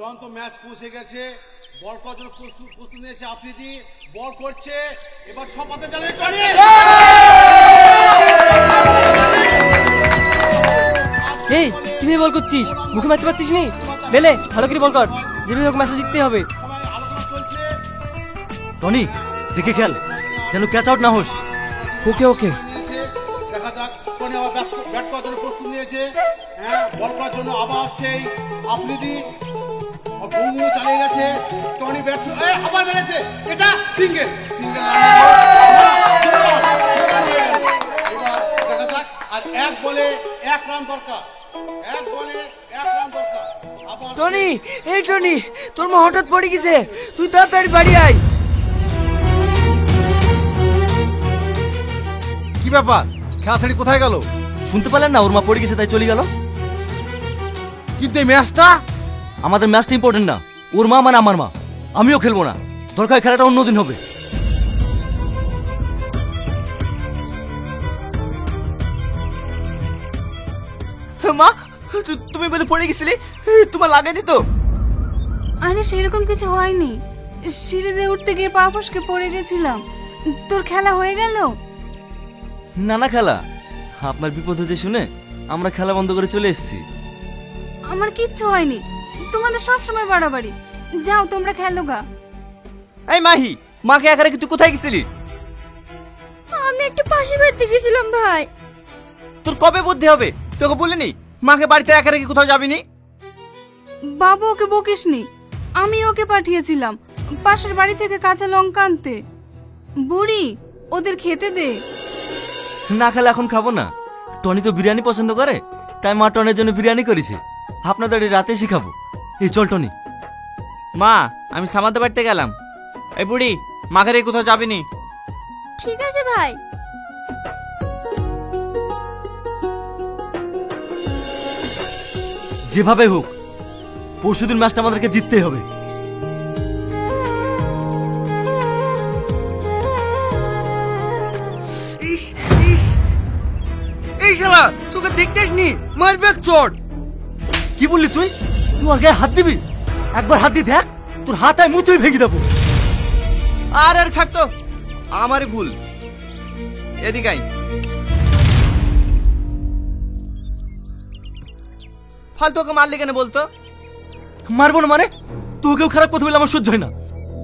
চূড়ান্ত ম্যাচ পৌঁছে গেছে। বল করার জন্য প্রস্তুত নিয়েছে আফ্রিদি, বল করছে, এবার সপাতে জালে টনি। এই কিভাবে বল করছিস? মুখে মারতে পারছিস নি? বেলে ভালো করে বল কর, যেভাবে হোক ম্যাচটা জিততে হবে। আলোচনা চলছে। টনি দেখে খেল, যেন ক্যাচ আউট না হোস। ওকে ওকে। দেখা যাক, টনি আবার ব্যাট করার জন্য প্রস্তুত নিয়েছে। হ্যাঁ, বল করার জন্য আবার সেই আফ্রিদি ঘুমু চালিয়ে গেছে। টনি ব্যাট আবার মেরেছে, এটা সিঙ্গেল। দেখা যাক, আর এক বলে এক রান দরকার, এক বলে এক রান দরকার। আবার টনি, এই টনি, তোর মা হঠাৎ পড়ে গেছে, তুই তাড়াতাড়ি বাড়ি আয়। কি ব্যাপার, খেলা ছেড়ে কোথায় গেল? শুনতে পেলেন না, ওর মা পড়ে গেছে তাই চলে গেল। কিন্তু এই ম্যাচটা, আমাদের ম্যাচটা ইম্পর্টেন্ট না। ওর মা মানে আমার মা, আমিও খেলবো না। দরকার খেলাটা অন্যদিন হবে। মা, তুমি বলে পড়ে গেছিলে, তোমার লাগেনি তো? আরে সেরকম কিছু হয়নি, সিঁড়িতে উঠতে গিয়ে পা ফসকে পড়ে গেছিলাম। তোর খেলা হয়ে গেল? না না খেলা, আপনার বিপদ হয়েছে শুনে আমরা খেলা বন্ধ করে চলে এসেছি। আমার কিচ্ছু হয়নি, তোমাদের সব সময় বাড়াবাড়ি। যাও তোমরা খেলো গা। এই মাহি, মাকে একা রেখে তুই কোথায় গেছিলি? আমি একটু পাশে বাড়িতে গেছিলাম ভাই। তোর কবে বুদ্ধি হবে? তোকে বলিনি মাকে বাড়িতে একা রেখে কোথাও যাবিনি? বাবু ওকে বকিসনি, আমি ওকে পাঠিয়েছিলাম পাশের বাড়ি থেকে কাঁচা লঙ্কা আনতে। বুড়ি, ওদের খেতে দে। না খেলে এখন খাবো না। টনি তো বিরিয়ানি পছন্দ করে, তাই মা টনের জন্য বিরিয়ানি করেছে। আপনাদের রাতে এসে খাবো। এই চল টনি। মা, আমি সামাদের বাড়িতে গেলাম। এই বুড়ি, মাকে রেখে কোথাও যাবিনি। ঠিক আছে ভাই। যেভাবে হোক পরশুদিন ম্যাচটা আমাদেরকে জিততেই হবে। এই শালা, তোকে দেখতে আসনি, মারবে এক চড়। কি বললি তুই? তুই ওর গায়ে হাত দিবি? একবার হাত দিয়ে দেখ, তোর হাত আয় মুচুই ভেঙে দেবো। আর আর ছাড় তো, আমারই ভুল। এদিকে আই। ফালতু ওকে মারলি কেন বলতো? মারবো না মানে? তোকেও খারাপ কথা বলে আমার সহ্য হয় না।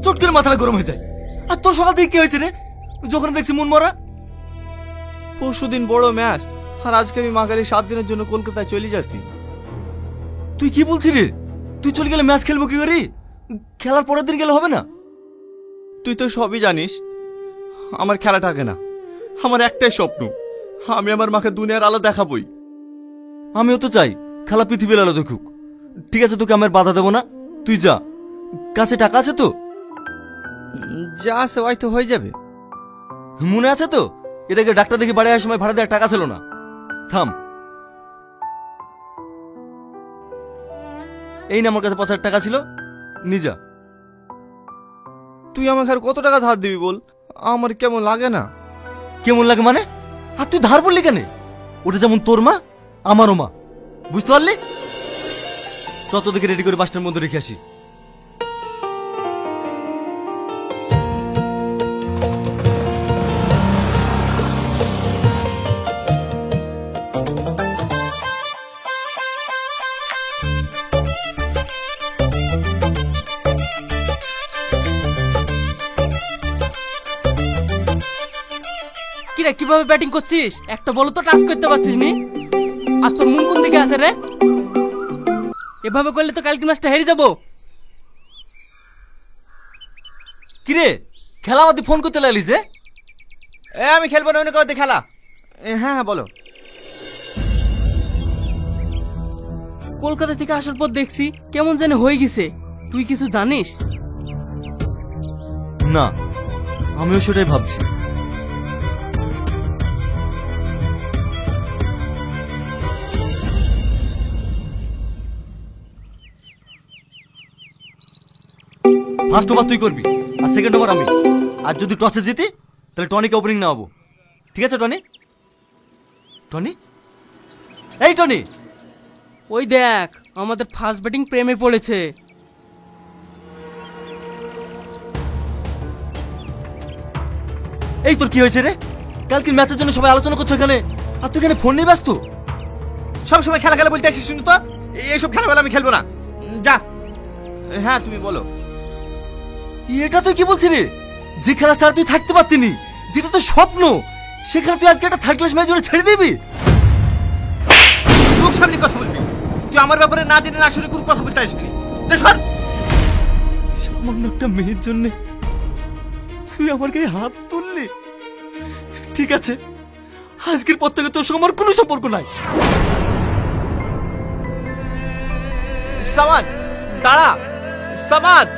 চট করে মাথাটা গরম হয়ে যায়। আর তোর সকাল থেকে কি হয়েছে রে? যখন দেখছি মন মরা। পরশুদিন বড় ম্যাচ, আর আজকে আমি মাকালি 7 দিনের জন্য কলকাতায় চলে যাচ্ছি। তুই কি বলছিস রে? তুই চলে গেলে ম্যাচ খেলবো কি করে? খেলার পরের দিন গেলে হবে না? তুই তো সবই জানিস, আমার খেলা থাকে না। আমার একটাই স্বপ্ন, আমি আমার মাকে দুনিয়ার আলো দেখাবই। আমিও তো চাই খেলা পৃথিবীর আলো দেখুক। ঠিক আছে, তোকে আমার বাধা দেবো না, তুই যা। কাছে টাকা আছে তো? যা আছে হয়তো হয়ে যাবে। মনে আছে তো এর আগে ডাক্তার দেখে বাড়ি আসার সময় ভাড়া দেওয়ার টাকা ছিল না? থাম, এই না আমার কাছে 5,000 টাকা ছিল, নিজা। তুই আমাকে আর কত টাকা ধার দিবি বল? আমার কেমন লাগে না। কেমন লাগে মানে? আর তুই ধার বললি কেন? ওটা যেমন তোর মা, আমারও মা, বুঝতে পারলি? যত দিকে রেডি করে বাসটার মধ্যে রেখে আসি। কিরে, কিভাবে ব্যাটিং করছিস? একটা বল তো টাচ করতে পারছিস নি। আর তোর মন কোন দিকে আছে রে? এভাবে করলে তো কালকে ম্যাচটা হেরে যাবো। কিরে, খেলা আমাদের ফোন করতে লাগলি যে? আমি খেলবো না, অন্য কাউকে খেলা। হ্যাঁ হ্যাঁ বলো। কলকাতা থেকে আসার পর দেখছি কেমন জানি হয়ে গেছে। তুই কিছু জানিস? না, আমিও সেটাই ভাবছি। ফার্স্ট ওভার তুই করবি আর সেকেন্ড ওভার আমি। আর যদি টসে জিতি তাহলে টনিকে ওপেনিং নেওয়াবো। ঠিক আছে টনি? টনি, এই টনি, ওই দেখ আমাদের ফার্স্ট ব্যাটিং প্রেমে পড়েছে। এই তোর কি হয়েছে রে? কালকে ম্যাচের জন্য সবাই আলোচনা করছো এখানে, আর তুই এখানে ফোন নিয়ে ব্যস্ত। সব সময় খেলা খেলা বলতে আসিস, শুনি তো এইসব খেলাবেলা আমি খেলবো না, যা। হ্যাঁ তুমি বলো। এটা তুই কি বলছিস রে? যে খেলা ছাড়া তুই থাকতে পারতিনি, যেটা তোর স্বপ্ন, সেখানে তুই আজকে একটা থার্ড ক্লাস ম্যাচ জুড়ে ছেড়ে দিবি? লোক সামনে কথা বলবি, তুই আমার ব্যাপারে না জেনে না শুনে কোনো কথা বলতে আসবি না। সর। সামান্য একটা মেয়ের জন্য তুই আমার গায়ে হাত তুললি? ঠিক আছে, আজকের পর থেকে তোর সঙ্গে আমার কোনো সম্পর্ক নাই। সামাদ দাঁড়া, সামাদ।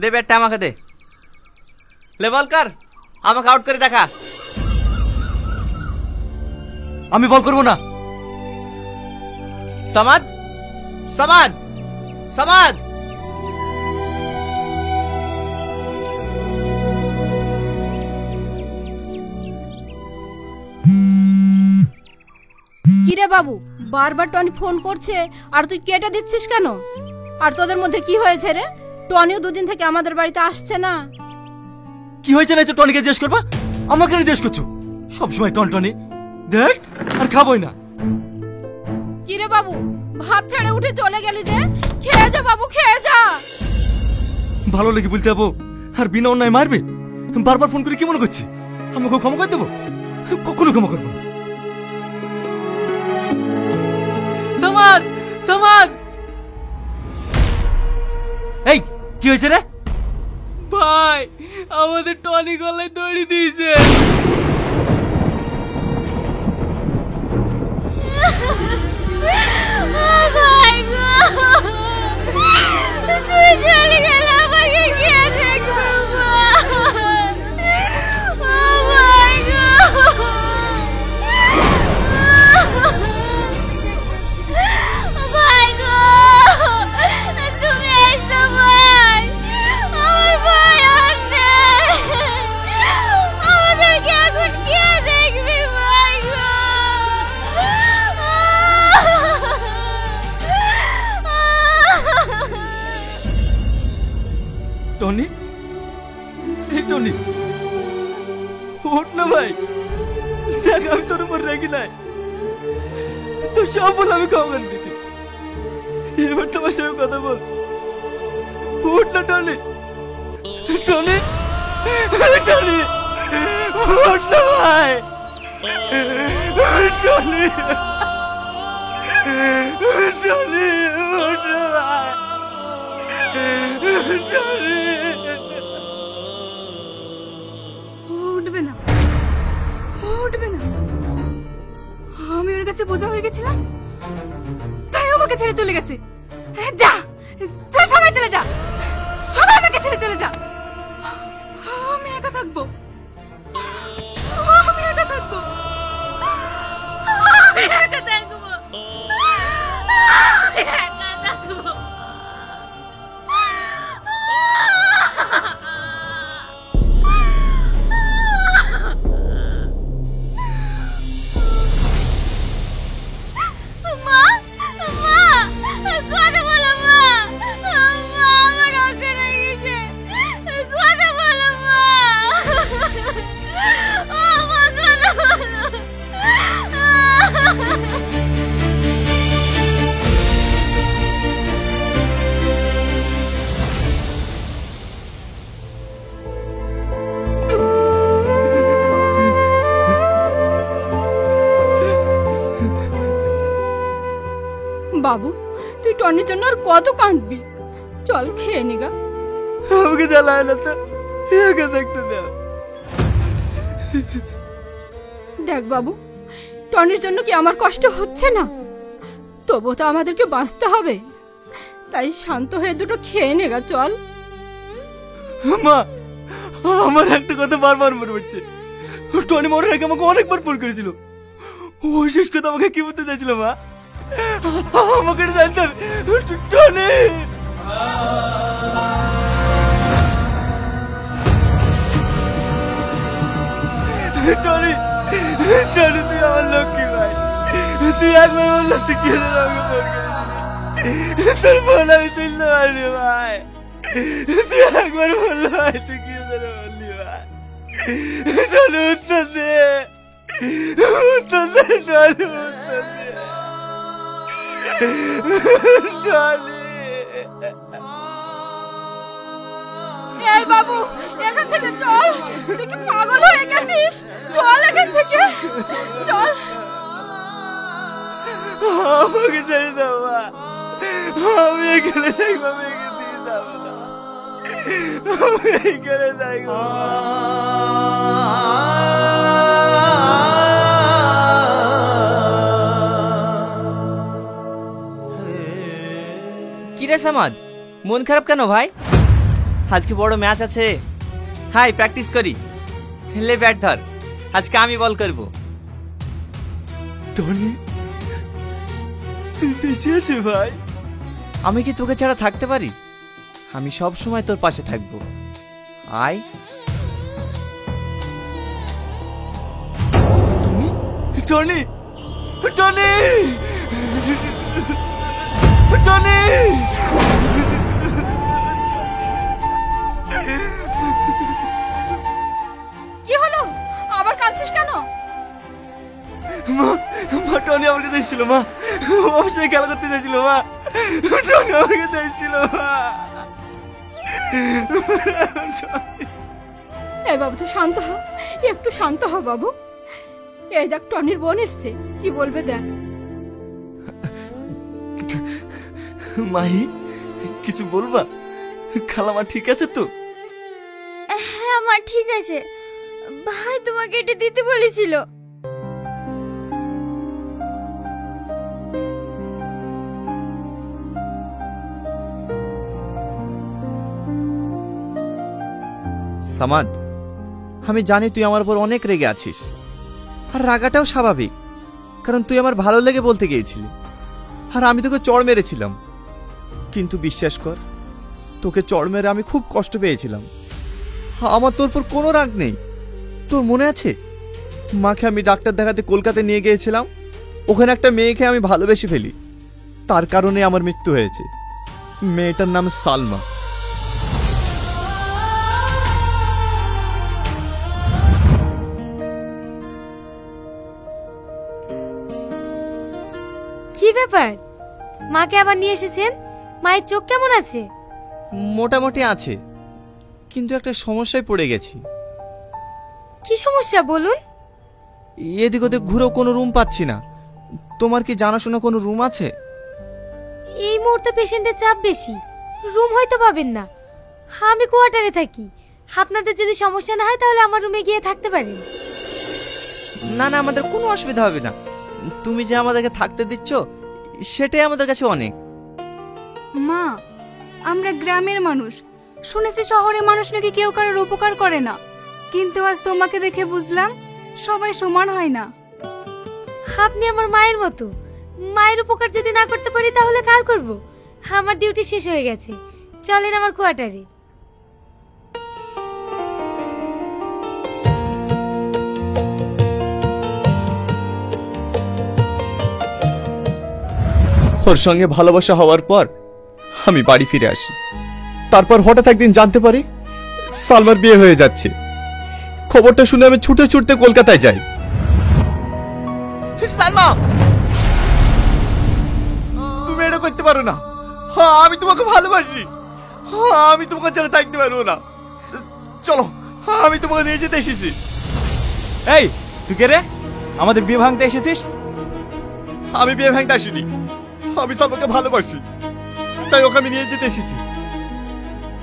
দে ব্যাটটা আমাকে দে। লেভেল কর, আমাকে আউট করে দেখা। আমি বল করবো না। সামাদ, সামাদ, সামাদ। কিরে বাবু, বারবার টনি ফোন করছে আর তুই কেটে দিচ্ছিস কেন? আর তোদের মধ্যে কি হয়েছে রে? টনিও দুদিন থেকে আমাদের বাড়িতে আসছে না। কি হয়েছে না টনিকে জিজ্ঞেস করবা? আমাকে জিজ্ঞেস করছো? সবসময় টন টনি, দেখ আর খাবোই না। কিরে বাবু, ভাত ছেড়ে উঠে চলে গেলি যে? খেয়ে যা বাবু, খেয়ে যা। ভালো লেগে বলতে যাবো আর বিনা অন্যায় মারবে? বারবার ফোন করে কি মনে করছি আমাকে ক্ষমা করে দেবো? কখনো ক্ষমা করবো না। সামাদ, সামাদ। এই কি হয়েছে রে? ভাই, আমাদের টনি গলায় দড়ি দিয়েছে। ভাই গো, তুই চলে গেলে আমাকে কে দেখবে? ভাই গো, ভাই গো, তুমি এসো ভাই। আমার ভাই আর নেই, আমাদেরকে এখন কে দেখবে? ভাই গো, টনি, এই টনি, ওঠ না ভাই। দেখ আমি তোর উপর রেগে নাই, তোর সব বলে আমি ক্ষমা করে দিয়েছি। এবার তোমার সঙ্গে কথা বল। ওঠ না টনি, টনি, টনি, ওঠ না ভাই। টনি, টনি, ওঠ না ভাই। টনি। উঠবে না, উঠবে না। আমি ওর কাছে বোঝা হয়ে গেছিলাম, তাই আমাকে ছেড়ে চলে গেছে। যা, যা, সবাই চলে যা, সবাই আমাকে ছেড়ে চলে যা। আমি একা থাকবো, আমি একা থাকবো, আমি একা থাকবো, আমি একা থাকবো। মা, মা, কথা বলো মা। মা, আমার অজ্ঞান হয়ে গেছে, কথা বলো মা। ও মা, কথা বলো। বাবু, তুই টনির জন্য আর কত কাঁদবি? চল খেয়ে নিগা। আমাকে জ্বালায় না তো, একা থাকতে দাও। দেখ বাবু, টনির জন্য কি আমার কষ্ট হচ্ছে না? তবু তো আমাদেরকে বাঁচতে হবে, তাই শান্ত হয়ে দুটো খেয়ে নেগা, চল। মা, আমার একটা কথা বারবার মনে পড়ছে। টনি মরার আগে আমাকে অনেকবার ফোন করেছিল। ও শেষ কথা আমাকে কি বলতে চাইছিল মা? আমাকে জানতাম টনি। টনি, টনি তুই আমার লক্ষ্মী ভাই। তুই একবার বললো তুই কি তোর ফোন আমি তুলতে পারি ভাই। তুই একবার বললো ভাই তুই কি বললি ভাই। টনি উত্তর দে, উত্তর দে টনি, উত্তর দে টনি। এই বাবু, এখান থেকে চল। তুই কি পাগল হয়ে গেছিস? চল এখান থেকে, চল। আমাকে ছেড়ে দাও মা, আমি এখানে থাকবো, আমি এখান থেকে যাবো না, আমি এখানে থাকবো। কিরে সামাদ, মন খারাপ কেন ভাই? আজকে বড় ম্যাচ আছে, হাই প্র্যাকটিস করি। লে ব্যাট ধর, আজকে আমি বল করব। টনি তুই বেঁচে আছো ভাই? আমি কি তোকে ছাড়া থাকতে পারি? আমি সব সময় তোর পাশে থাকবো। আয়। Tony, Tony, Tony. কি হলো? আবার কাঁদছিস কেন? মা, মা টনি আমার কাছে এসেছিল মা, অবশ্যই খেলা করতে চাইছিল মা, টনি আমার কাছে এসেছিল মা। এই বাবু তুই শান্ত হ, একটু শান্ত হ বাবু। এই দেখ টনির বোন এসছে, কি বলবে দেখ। মাহি কিছু বলবা? খালামা ঠিক আছে তো? হ্যাঁ মা ঠিক আছে, ভাই তোমাকে এটা দিতে বলেছিল। সামাদ, আমি জানি তুই আমার উপর অনেক রেগে আছিস, আর রাগাটাও স্বাভাবিক, কারণ তুই আমার ভালো লেগে বলতে গিয়েছিলি, আর আমি তোকে চড় মেরেছিলাম। কিন্তু বিশ্বাস কর, তোকে চড় মেরে আমি খুব কষ্ট পেয়েছিলাম। আমার তোর উপর কোনো রাগ নেই। তোর মনে আছে মাকে আমি ডাক্তার দেখাতে কলকাতায় নিয়ে গিয়েছিলাম? ওখানে একটা মেয়েকে আমি ভালোবেসে ফেলি, তার কারণে আমার মৃত্যু হয়েছে। মেয়েটার নাম সালমা। কি ব্যাপার, মাকে আবার নিয়ে এসেছেন? মায়ের চোখ কেমন আছে? মোটামুটি আছে, কিন্তু একটা সমস্যায় পড়ে গেছি। কি সমস্যা বলুন? এদিক ওদিক ঘুরেও কোনো রুম পাচ্ছি না। তোমার কি জানাশোনা কোনো রুম আছে? এই মুহূর্তে পেশেন্টের চাপ বেশি, রুম হয়তো পাবেন না। আমি কোয়ার্টারে থাকি, আপনাদের যদি সমস্যা না হয় তাহলে আমার রুমে গিয়ে থাকতে পারেন। না না, আমাদের কোনো অসুবিধা হবে না। তুমি যে আমাদেরকে থাকতে দিচ্ছ সেটাই আমাদের কাছে অনেক। মা, আমরা গ্রামের মানুষ, শুনেছি শহরের মানুষ নাকি কেউ কারোর উপকার করে না, কিন্তু আজ তোমাকে দেখে বুঝলাম সবাই সমান হয় না। আপনি আমার মায়ের মতো, মায়ের উপকার যদি না করতে পারি তাহলে কার করব? আমার ডিউটি শেষ হয়ে গেছে, চলেন আমার কোয়ার্টারে। ওর সঙ্গে ভালোবাসা হওয়ার পর আমি বাড়ি ফিরে আসি। তারপর হঠাৎ একদিন জানতে পারি সালমার বিয়ে হয়ে যাচ্ছে। খবরটা শুনে আমি ছুটে ছুটতে কলকাতায় যাই। সালমা, তুমি এটা করতে পারো না। আমি তোমাকে ভালোবাসি, আমি তোমাকে ছাড়া থাকতে পারবো না। চলো, আমি তোমাকে নিয়ে যেতে এসেছি। এই তুই কে রে? আমাদের বিয়ে ভাঙতে এসেছিস? আমি বিয়ে ভাঙতে আসিনি, আমি সালমাকে ভালোবাসি, তাই ওকে আমি নিয়ে যেতে এসেছি।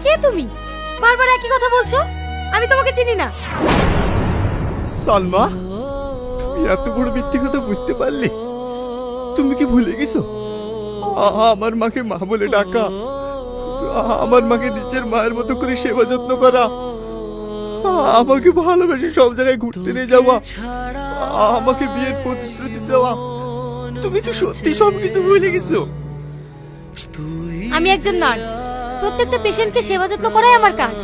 কে তুমি? বারবার একই কথা বলছো, আমি তোমাকে চিনি না। সালমা, তুমি এত বড় মিথ্যে কথা বুঝতে পারলে? তুমি কি ভুলে গেছো আমার মাকে মা বলে ডাকা, আমার মাকে নিজের মায়ের মতো করে সেবা যত্ন করা, আমাকে ভালোবেসে সব জায়গায় ঘুরতে নিয়ে যাওয়া, আমাকে বিয়ের প্রতিশ্রুতি দেওয়া? তুমি কি সত্যি সবকিছু ভুলে গেছো? আমি একজন নার্স, প্রত্যেকটা পেশেন্টকে সেবা যত্ন করাই আমার কাজ।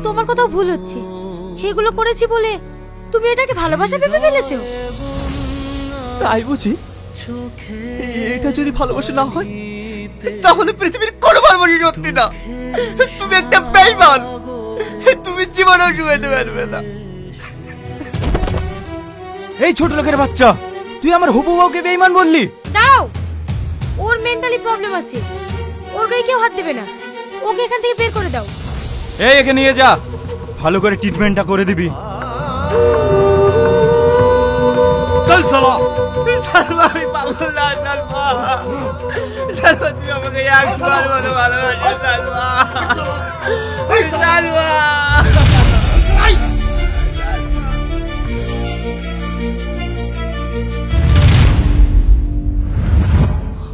তোমার কোথাও ভুল হচ্ছে, এগুলো করেছি বলে তুমি এটাকে ভালোবাসা ভেবে ফেলেছো? তাই বুঝি? এটা যদি ভালোবাসা না হয় তাহলে পৃথিবীর কোনো ভালোবাসা সত্যি না। তুমি একটা বেঈমান, তুমি জীবনেও শুয়েতে পারবে না। এই ছোট লোকের বাচ্চা, তুই আমার হবু বউকে বেঈমান বললি? দাঁড়াও, ওর মেন্টালি প্রবলেম আছে, ওর গায়ে কেউ হাত দেবে না। ওকে এখান থেকে বের করে দাও। এই একে নিয়ে যা, ভালো করে ট্রিটমেন্টটা করে দিবি। চল সালা। সালমা, আমি পাগল না সালমা। সালমা, তুই আমাকে একবার বলো ভালোবাসিস সালমা। সালমা,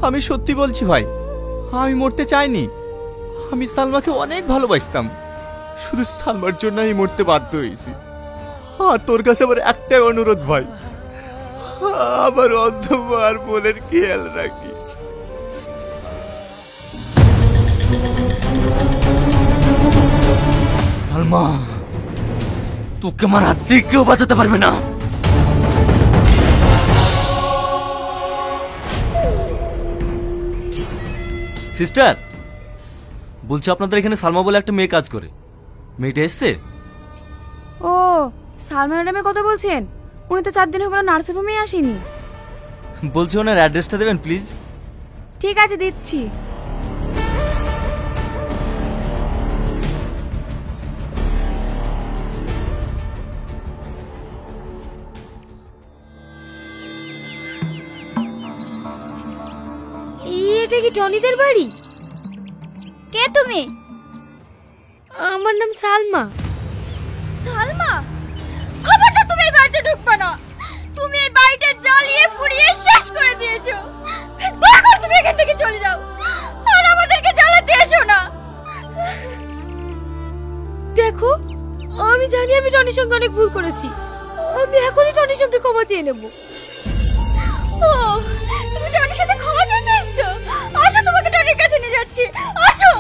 আমি সত্যি বলছি ভাই, আমি মরতে চাইনি। আমি সালমাকে অনেক ভালোবাসতাম, শুধু সালমার জন্য আমি মরতে বাধ্য হয়েছি। আর তোর কাছে আমার একটাই অনুরোধ ভাই, আমার অন্ধকার বোনের খেয়াল রাখিস। সালমা, তোকে আমার হাত থেকে কেউ বাঁচাতে পারবে না। সিস্টার, বলছি আপনাদের এখানে সালমা বলে একটা মেয়ে কাজ করে, মেয়েটা এসছে? ও, সালমা ম্যাডামের কথা বলছেন? উনি তো 4 দিন হয়ে গেল নার্সিং হোমে আসেনি। বলছি ওনার অ্যাড্রেসটা দেবেন প্লিজ। ঠিক আছে, দিচ্ছি। এটা কি টনিদের বাড়ি? কে তুমি? আমার নাম সালমা। সালমা, খবরটা তুমি এই বাড়িতে ঢুকবে না। তুমি এই বাড়িটা জ্বালিয়ে পুড়িয়ে শেষ করে দিয়েছো। দয়া করে তুমি এখান থেকে চলে যাও, আর আমাদেরকে জ্বালাতে এসো না। দেখো, আমি জানি আমি টনির সঙ্গে অনেক ভুল করেছি। আমি এখনই টনির সঙ্গে ক্ষমা চেয়ে নেব। ও, তুমি টনির সাথে ক্ষমা চাইতে এসছো? আসো, তোমাকে টনির কাছে নিয়ে যাচ্ছি, আসো।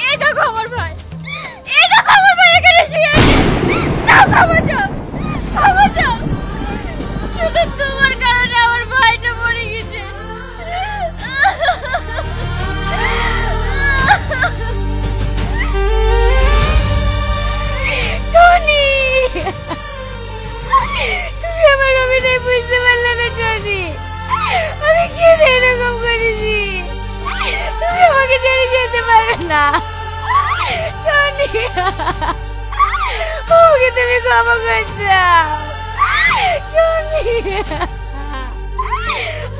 এই দেখো আমার ভাই, এই দেখো আমার ভাই এখানে শুয়ে আছে। যাও, ক্ষমা চাও, ক্ষমা চাও। শুধু তোমার কারণে আমার ভাইটা মরে গেছে। টনি, তুমি আমার অভিনয় বুঝতে পারলে না টনি? আমি কি এরকম করেছি? তুমি আমাকে ছেড়ে যেতে পারো না টনি। ওকে তুমি ক্ষমা করে দাও টনি।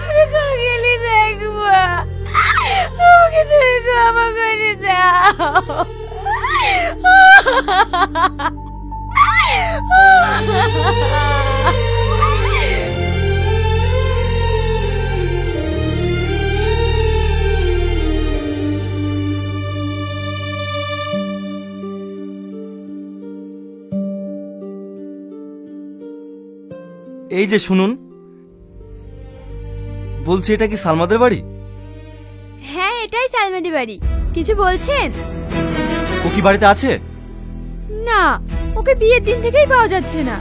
আমি কাগেলি দেখবো, ওকে তুমি ক্ষমা করে দাও। এই যে শুনুন, বলছি এটা কি সালমাদের বাড়ি? হ্যাঁ, এটাই সালমাদের বাড়ি। কিছু বলছেন? ও কি বাড়িতে আছে? না, ওকে বিয়ের দিন থেকেই পাওয়া যাচ্ছে না।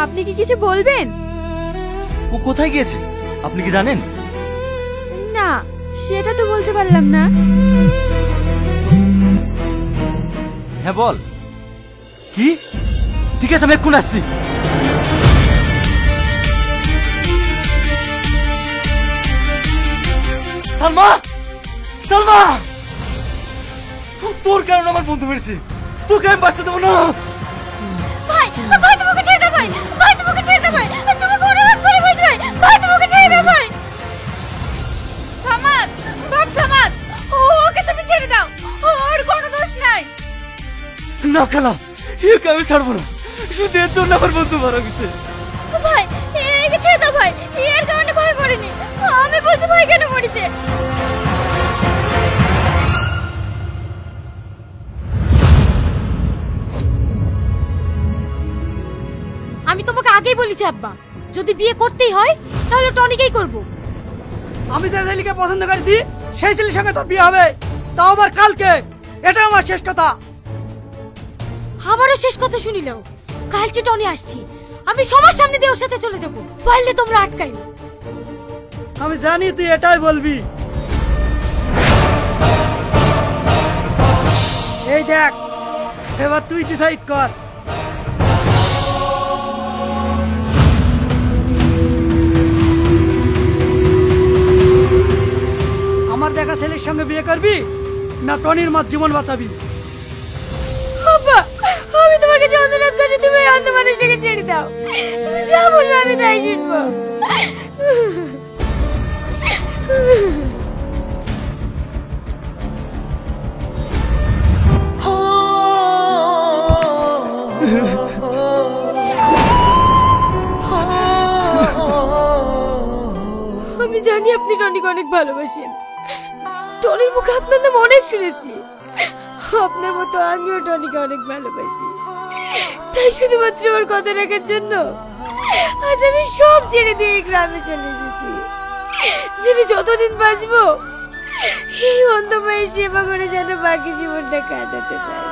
আপনি কি কিছু বলবেন? ও কোথায় গিয়েছে আপনি কি জানেন? না, সেটা তো বলতে পারলাম না। হ্যাঁ বল। কি? ঠিক আছে, আমি এক্ষুন আসছি। সালমা, সালমা, তোর কারণে আমার বন্ধু মেরেছে, তোকে আমি বাঁচতে দেবো না। ভাই, ভাই তোমাকে ছেড়ে দাও ভাই, ভাই তোমাকে ছেড়ে দাও ভাই, তুমি কোনো হাত করে বলছো ভাই, ভাই তোমাকে ছেড়ে দাও ভাই। সামাদ, বাপ সামাদ, ওকে তুমি ছেড়ে দাও, ওর কোনো দোষ নাই। না খালা, একে আমি ছাড়বো না, শুধু এর জন্য আমার বন্ধু মারা গেছে। ভাই, একে ছেড়ে দাও ভাই, এর কারণে ভাই মরেনি। আমি বলছি ভাই কেন মরেছে। আমি তোমাকে আগেই বলেছি আব্বা, যদি বিয়ে করতেই হয় তাহলে টনিকেই করব। আমি যে ছেলেকে পছন্দ করেছি সেই ছেলের সঙ্গে তোর বিয়ে হবে। তাও আবার কালকে। এটা আমার শেষ কথা। আমারও শেষ কথা শুনিল। কালকে টনি আসছি, আমি সবার সামনে দিয়ে ওর সাথে চলে যাবো, পারলে তোমরা আটকাইও। আমি জানি তুই এটাই বলবি। এই দেখ, এবার তুই ডিসাইড কর। আমার দেখা ছেলের সঙ্গে বিয়ে করবি না টনির মার জীবন বাঁচাবি? বাবা, আমি তোমার কাছে অনুরোধ করছি, তুমি এই অন্ধ মানুষটাকে ছেড়ে দাও। তুমি যা বলবে আমি তাই শুনবো। আমি জানি আপনি টনিকে অনেক ভালোবাসেন। টনির মুখে আপনার নাম অনেক শুনেছি। আপনার মতো আমিও টনিকে অনেক ভালোবাসি। তাই শুধুমাত্র ওর কথা রাখার জন্য আজ আমি সব ছেড়ে দিয়ে এই গ্রামে চলে এসেছি। যিনি যতদিন বাঁচবো এই অন্ধ মায়ের সেবা করে যেন বাকি জীবনটা কাটাতে পারি।